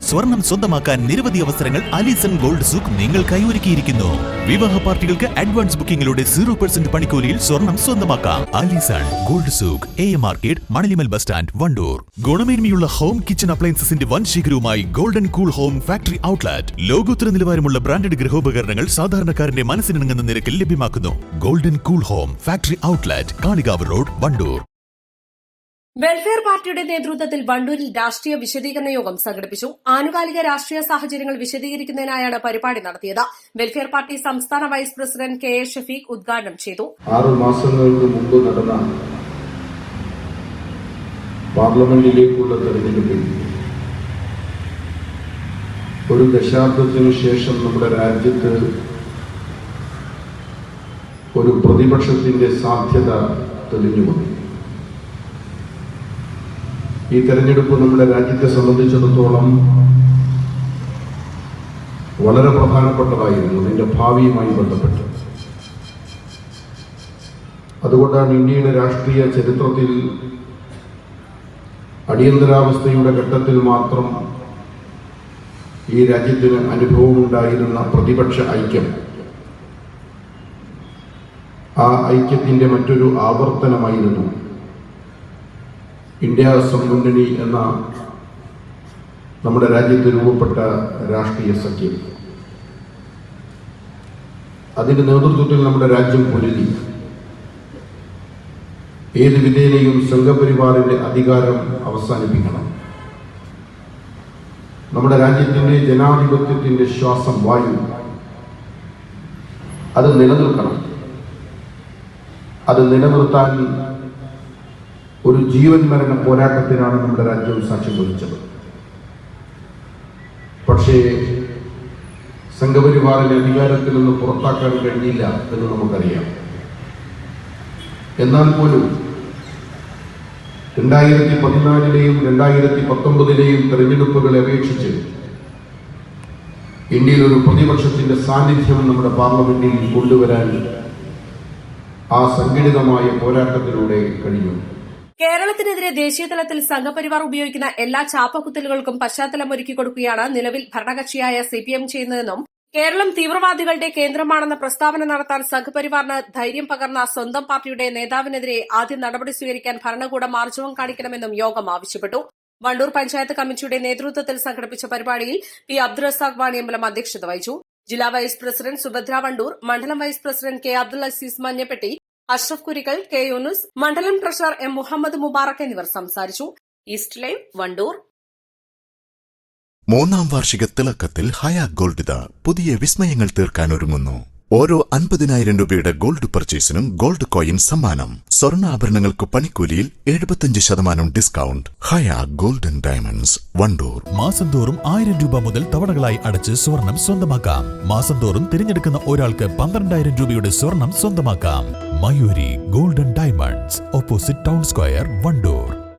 സ്വർണം സ്വന്തമാക്കാൻ നിരവധി അവസരങ്ങൾ അലിസൺ ഗോൾഡ് സൂക്ക് നിങ്ങൾക്കായി ഒരുക്കിയിരിക്കുന്നു. വിവാഹ പാർട്ടികൾക്ക് അഡ്വാൻസ് ബുക്കിംഗിലൂടെ 0% പണിക്കൂലിയിൽ സ്വർണം സ്വന്തമാക്കാം. അലിസൺ ഗോൾഡ് സൂക്ക്, AM market, Manalimal bus stand, Wandoor. ഗുണമേന്മയുള്ള ഹോം കിച്ചൺ അപ്ലയൻസസിന്റെ വൻ ശേഖരവുമായി golden cool home factory outlet. ലോകോത്തര നിലവാരമുള്ള ബ്രാൻഡഡ് ഗൃഹോപകരണങ്ങൾ സാധാരണക്കാരന്റെ മനസ്സിനിണങ്ങുന്ന നിരക്കിൽ ലഭ്യമാക്കുന്നു. Golden cool home factory outlet, Kalikavu road, Wandoor. Welfare പാർട്ടിയുടെ നേതൃത്വത്തിൽ വണ്ടൂരിൽ രാഷ്ട്രീയ വിശദീകരണ യോഗം സംഘടിപ്പിച്ചു. ആനുകാലിക രാഷ്ട്രീയ സാഹചര്യങ്ങൾ വിശദീകരിക്കുന്നതിനായാണ് പരിപാടി നടത്തിയത്. വെൽഫെയർ പാർട്ടി സംസ്ഥാന വൈസ് പ്രസിഡന്റ് KA ഷഫീഖ് ഉദ്ഘാടനം ചെയ്തു. 6 മാസങ്ങൾക്ക് മുമ്പ് നടന്ന പാർലമെന്റിലേക്കുള്ള തെരഞ്ഞെടുപ്പിൽ ഒരു ദശാബ്ദത്തിനു ശേഷം നമ്മുടെ രാജ്യത്ത് ഒരു പ്രതിപക്ഷത്തിന്റെ സാധ്യത തെളിഞ്ഞു വന്നു. ഈ തെരഞ്ഞെടുപ്പ് നമ്മുടെ രാജ്യത്തെ സംബന്ധിച്ചിടത്തോളം വളരെ പ്രധാനപ്പെട്ടതായിരുന്നു, അതിൻ്റെ ഭാവിയുമായി ബന്ധപ്പെട്ട്. അതുകൊണ്ടാണ് ഇന്ത്യയുടെ രാഷ്ട്രീയ ചരിത്രത്തിൽ അടിയന്തരാവസ്ഥയുടെ ഘട്ടത്തിൽ മാത്രം ഈ രാജ്യത്തിന് അനുഭവമുണ്ടായിരുന്ന പ്രതിപക്ഷ ഐക്യം ആ ഐക്യത്തിൻ്റെ മറ്റൊരു ആവർത്തനമായിരുന്നു ഇന്ത്യ സംമുന്നണി എന്ന നമ്മുടെ രാജ്യത്ത് രൂപപ്പെട്ട രാഷ്ട്രീയ സഖ്യം. അതിൻ്റെ നേതൃത്വത്തിൽ നമ്മുടെ രാജ്യം പൊരുതി. ഏത് വിധേനയും സംഘപരിവാറിന്റെ അധികാരം അവസാനിപ്പിക്കണം. നമ്മുടെ രാജ്യത്തിൻ്റെ ജനാധിപത്യത്തിൻ്റെ ശ്വാസം വായു അത് നിലനിൽക്കണം. അത് നിലനിർത്താൻ ഒരു ജീവൻ മരണ പോരാട്ടത്തിനാണ് നമ്മുടെ രാജ്യം സാക്ഷ്യം വഹിച്ചത്. പക്ഷേ സംഘപരിവാറിനെ അധികാരത്തിൽ നിന്ന് പുറത്താക്കാൻ കഴിഞ്ഞില്ല എന്ന് നമുക്കറിയാം. എന്നാൽ പോലും 2014ലെയും 2019ലെയും തെരഞ്ഞെടുപ്പുകളെ അപേക്ഷിച്ച് ഇന്ത്യയിൽ ഒരു പ്രതിപക്ഷത്തിന്റെ സാന്നിധ്യം നമ്മുടെ പാർലമെന്റിൽ കൊണ്ടുവരാൻ ആ സംഘടിതമായ പോരാട്ടത്തിലൂടെ കഴിഞ്ഞു. കേരളത്തിനെതിരെ ദേശീയതലത്തിൽ സംഘപരിവാർ ഉപയോഗിക്കുന്ന എല്ലാ ചാപ്പകുത്തലുകൾക്കും പശ്ചാത്തലമൊരുക്കി കൊടുക്കുകയാണ് നിലവിൽ ഭരണകക്ഷിയായ CPM ചെയ്യുന്നതെന്നും കേരളം തീവ്രവാദികളുടെ കേന്ദ്രമാണെന്ന പ്രസ്താവന നടത്താൻ സംഘപരിവാറിന് ധൈര്യം പകർന്ന സ്വന്തം പാർട്ടിയുടെ നേതാവിനെതിരെ ആദ്യം നടപടി സ്വീകരിക്കാൻ ഭരണകൂടം ആർജവം കാണിക്കണമെന്നും യോഗം ആവശ്യപ്പെട്ടു. വണ്ടൂർ പഞ്ചായത്ത് കമ്മിറ്റിയുടെ നേതൃത്വത്തിൽ സംഘടിപ്പിച്ച പരിപാടിയിൽ P. അബ്ദുൾ റസാഖ് വാണിയമ്പലം അധ്യക്ഷത വഹിച്ചു. ജില്ലാ വൈസ് പ്രസിഡന്റ് സുഭദ്ര വണ്ടൂർ, മണ്ഡലം vice president K. Abdul Aziz Manjappetty, Ashraf Kurikkal, K. Yunus, മണ്ഡലം ട്രഷറർ M. മുഹമ്മദ് മുബാറക് എന്നിവർ സംസാരിച്ചു. East live, Wandoor. 3ാം വാർഷിക തിളക്കത്തിൽ ഹയ ഗോൾഡ് പുതിയ വിസ്മയങ്ങൾ തീർക്കാൻ ഒരുങ്ങുന്നു. ഓരോ 50,000 രൂപയുടെ ഗോൾഡ് പർച്ചേസിനും ഗോൾഡ് കോയിൻ സമ്മാനം. സ്വർണ്ണാഭരണങ്ങൾക്ക് പണിക്കൂലിയിൽ 75% ഡിസ്കൗണ്ട്. ഹയ ഗോൾഡൻ ഡയമണ്ട്സ്, വണ്ടൂർ. മാസം തോറും 1000 രൂപ മുതൽ തവണകളായി അടച്ച് സ്വർണം സ്വന്തമാക്കാം. മാസം തോറും തിരഞ്ഞെടുക്കുന്ന ഒരാൾക്ക് 12,000 രൂപയുടെ സ്വർണം സ്വന്തമാക്കാം. Mayuri golden diamonds, opposite town square, Wandoor.